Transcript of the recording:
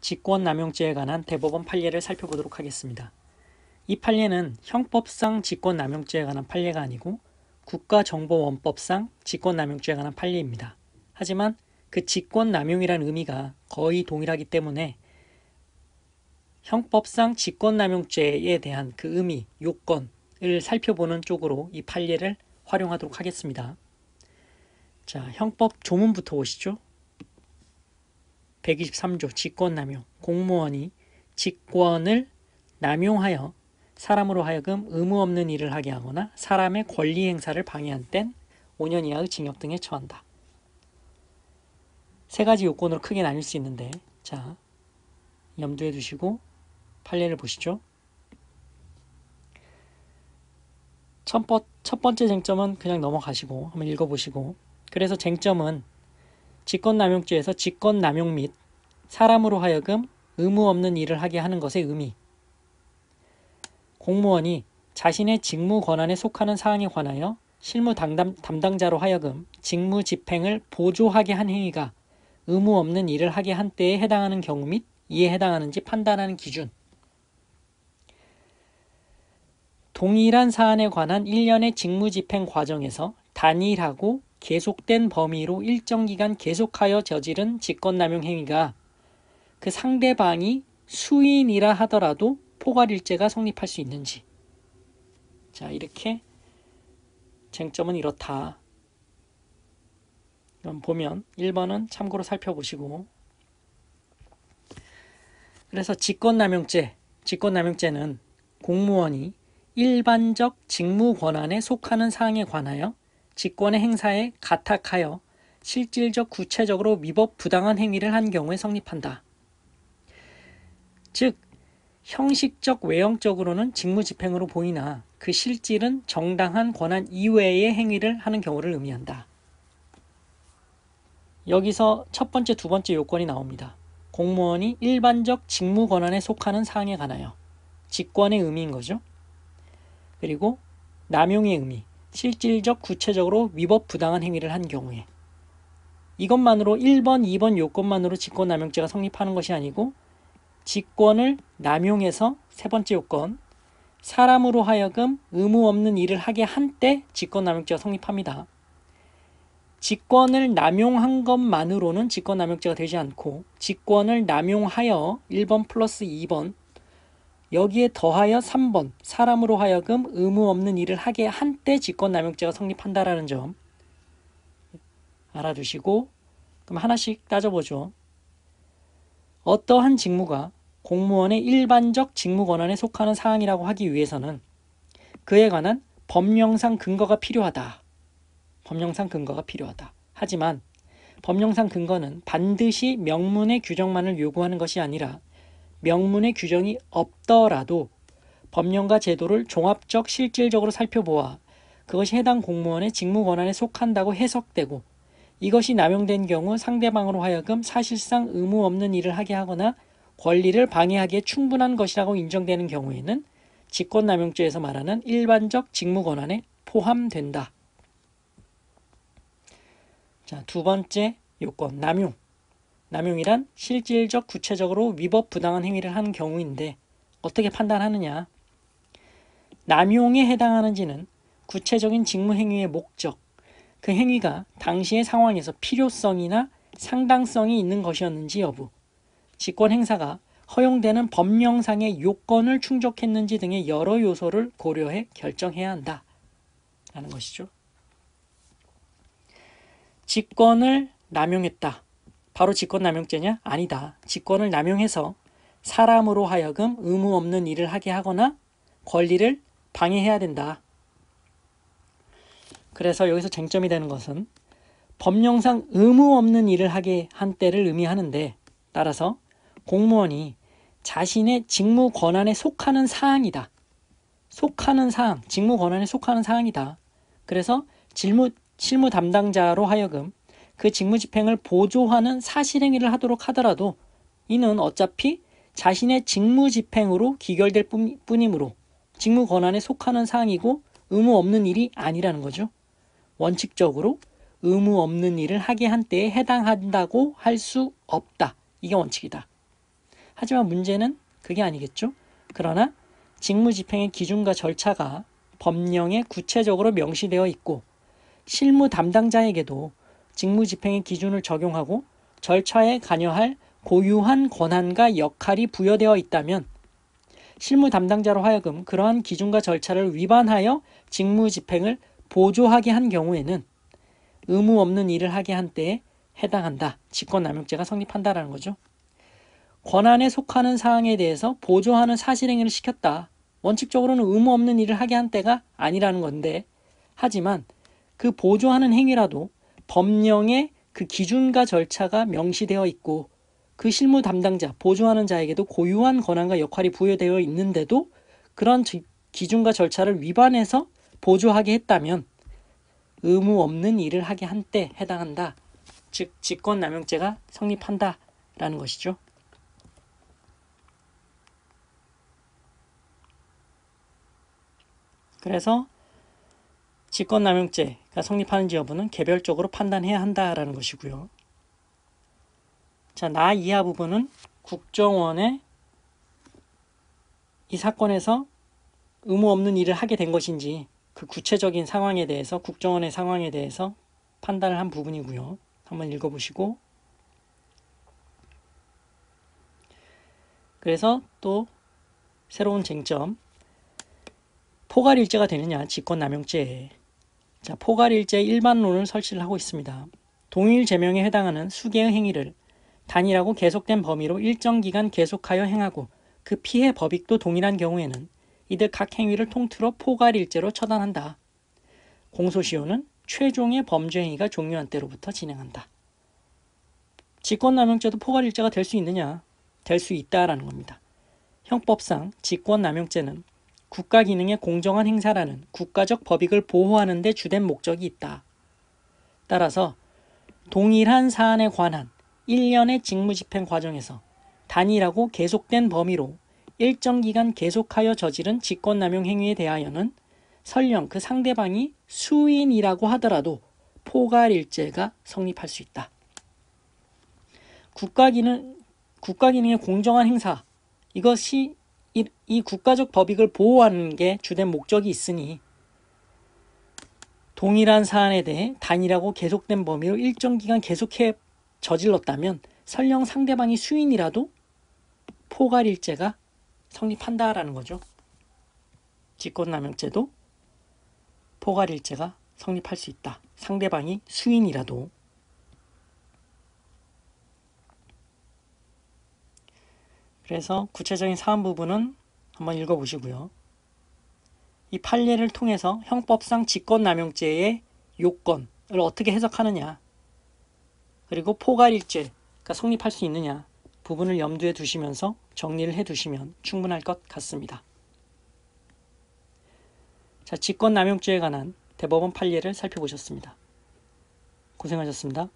직권남용죄에 관한 대법원 판례를 살펴보도록 하겠습니다. 이 판례는 형법상 직권남용죄에 관한 판례가 아니고 국가정보원법상 직권남용죄에 관한 판례입니다. 하지만 그 직권남용이라는 의미가 거의 동일하기 때문에 형법상 직권남용죄에 대한 그 의미, 요건을 살펴보는 쪽으로 이 판례를 활용하도록 하겠습니다. 자, 형법 조문부터 보시죠. 123조 직권남용. 공무원이 직권을 남용하여 사람으로 하여금 의무 없는 일을 하게 하거나 사람의 권리 행사를 방해한 땐 5년 이하의 징역 등에 처한다. 세 가지 요건으로 크게 나뉠 수 있는데, 자, 염두에 두시고 판례를 보시죠. 첫 번째 쟁점은 그냥 넘어가시고 한번 읽어보시고, 그래서 쟁점은 직권남용죄에서 직권남용 및 사람으로 하여금 의무 없는 일을 하게 하는 것의 의미, 공무원이 자신의 직무 권한에 속하는 사항에 관하여 실무 담당자로 하여금 직무 집행을 보조하게 한 행위가 의무 없는 일을 하게 한 때에 해당하는 경우 및 이에 해당하는지 판단하는 기준, 동일한 사안에 관한 일련의 직무 집행 과정에서 단일하고 계속된 범위로 일정 기간 계속하여 저지른 직권남용 행위가 그 상대방이 수인이라 하더라도 포괄일죄가 성립할 수 있는지. 자, 이렇게 쟁점은 이렇다. 그럼 보면 1번은 참고로 살펴보시고, 그래서 직권남용죄는 공무원이 일반적 직무 권한에 속하는 사항에 관하여 직권의 행사에 가탁하여 실질적 구체적으로 위법 부당한 행위를 한 경우에 성립한다. 즉, 형식적 외형적으로는 직무 집행으로 보이나 그 실질은 정당한 권한 이외의 행위를 하는 경우를 의미한다. 여기서 첫 번째, 두 번째 요건이 나옵니다. 공무원이 일반적 직무 권한에 속하는 사항에 관하여, 직권의 의미인 거죠. 그리고 남용의 의미, 실질적 구체적으로 위법 부당한 행위를 한 경우에, 이것만으로 1번, 2번 요건만으로 직권남용죄가 성립하는 것이 아니고 직권을 남용해서 세 번째 요건, 사람으로 하여금 의무 없는 일을 하게 한 때 직권남용죄가 성립합니다. 직권을 남용한 것만으로는 직권남용죄가 되지 않고 직권을 남용하여 1번 플러스 2번, 여기에 더하여 3번, 사람으로 하여금 의무 없는 일을 하게 한 때 직권남용죄가 성립한다라는 점 알아두시고, 그럼 하나씩 따져보죠. 어떠한 직무가 공무원의 일반적 직무 권한에 속하는 사항이라고 하기 위해서는 그에 관한 법령상 근거가 필요하다. 법령상 근거가 필요하다. 하지만 법령상 근거는 반드시 명문의 규정만을 요구하는 것이 아니라 명문의 규정이 없더라도 법령과 제도를 종합적 실질적으로 살펴보아 그것이 해당 공무원의 직무 권한에 속한다고 해석되고 이것이 남용된 경우 상대방으로 하여금 사실상 의무 없는 일을 하게 하거나 권리를 방해하기에 충분한 것이라고 인정되는 경우에는 직권남용죄에서 말하는 일반적 직무 권한에 포함된다. 자, 두 번째 요건, 남용. 남용이란 실질적 구체적으로 위법 부당한 행위를 한 경우인데 어떻게 판단하느냐? 남용에 해당하는지는 구체적인 직무 행위의 목적, 그 행위가 당시의 상황에서 필요성이나 상당성이 있는 것이었는지 여부, 직권 행사가 허용되는 법령상의 요건을 충족했는지 등의 여러 요소를 고려해 결정해야 한다 라는 것이죠. 직권을 남용했다. 바로 직권남용죄냐? 아니다. 직권을 남용해서 사람으로 하여금 의무 없는 일을 하게 하거나 권리를 방해해야 된다. 그래서 여기서 쟁점이 되는 것은 법령상 의무 없는 일을 하게 한 때를 의미하는데, 따라서 공무원이 자신의 직무 권한에 속하는 사항이다. 속하는 사항, 직무 권한에 속하는 사항이다. 그래서 실무 담당자로 하여금 그 직무 집행을 보조하는 사실행위를 하도록 하더라도 이는 어차피 자신의 직무 집행으로 기결될 뿐이므로 직무 권한에 속하는 사항이고 의무 없는 일이 아니라는 거죠. 원칙적으로 의무 없는 일을 하게 한 때에 해당한다고 할 수 없다. 이게 원칙이다. 하지만 문제는 그게 아니겠죠. 그러나 직무집행의 기준과 절차가 법령에 구체적으로 명시되어 있고 실무 담당자에게도 직무집행의 기준을 적용하고 절차에 관여할 고유한 권한과 역할이 부여되어 있다면 실무 담당자로 하여금 그러한 기준과 절차를 위반하여 직무집행을 보조하게 한 경우에는 의무 없는 일을 하게 한 때에 해당한다. 직권남용죄가 성립한다라는 거죠. 권한에 속하는 사항에 대해서 보조하는 사실행위를 시켰다. 원칙적으로는 의무 없는 일을 하게 한 때가 아니라는 건데, 하지만 그 보조하는 행위라도 법령에 그 기준과 절차가 명시되어 있고 그 실무 담당자, 보조하는 자에게도 고유한 권한과 역할이 부여되어 있는데도 그런 기준과 절차를 위반해서 보조하게 했다면 의무 없는 일을 하게 한 때 해당한다. 즉 직권남용죄가 성립한다라는 것이죠. 그래서 직권남용죄가 성립하는지 여부는 개별적으로 판단해야 한다라는 것이고요. 자, 나 이하 부분은 국정원의 이 사건에서 의무 없는 일을 하게 된 것인지 그 구체적인 상황에 대해서 국정원의 상황에 대해서 판단을 한 부분이고요. 한번 읽어보시고 그래서 또 새로운 쟁점 포괄일죄가 되느냐 직권남용죄에 자, 포괄일죄 일반론을 설치를 하고 있습니다. 동일 제명에 해당하는 수개의 행위를 단일하고 계속된 범위로 일정 기간 계속하여 행하고 그 피해 법익도 동일한 경우에는 이들 각 행위를 통틀어 포괄일죄로 처단한다. 공소시효는 최종의 범죄 행위가 종료한 때로부터 진행한다. 직권남용죄도 포괄일죄가 될 수 있느냐? 될 수 있다라는 겁니다. 형법상 직권남용죄는 국가 기능의 공정한 행사라는 국가적 법익을 보호하는 데 주된 목적이 있다. 따라서 동일한 사안에 관한 1년의 직무집행 과정에서 단일하고 계속된 범위로 일정 기간 계속하여 저지른 직권남용 행위에 대하여는 설령 그 상대방이 수인이라고 하더라도 포괄일죄가 성립할 수 있다. 국가 기능의 공정한 행사, 이것이 이 국가적 법익을 보호하는 게 주된 목적이 있으니 동일한 사안에 대해 단일하고 계속된 범위로 일정 기간 계속해 저질렀다면 설령 상대방이 수인이라도 포괄일죄가 성립한다라는 거죠. 직권남용죄도 포괄일죄가 성립할 수 있다. 상대방이 수인이라도. 그래서 구체적인 사안 부분은 한번 읽어보시고요. 이 판례를 통해서 형법상 직권남용죄의 요건을 어떻게 해석하느냐, 그리고 포괄일죄가 성립할 수 있느냐 부분을 염두에 두시면서 정리를 해두시면 충분할 것 같습니다. 자, 직권남용죄에 관한 대법원 판례를 살펴보셨습니다. 고생하셨습니다.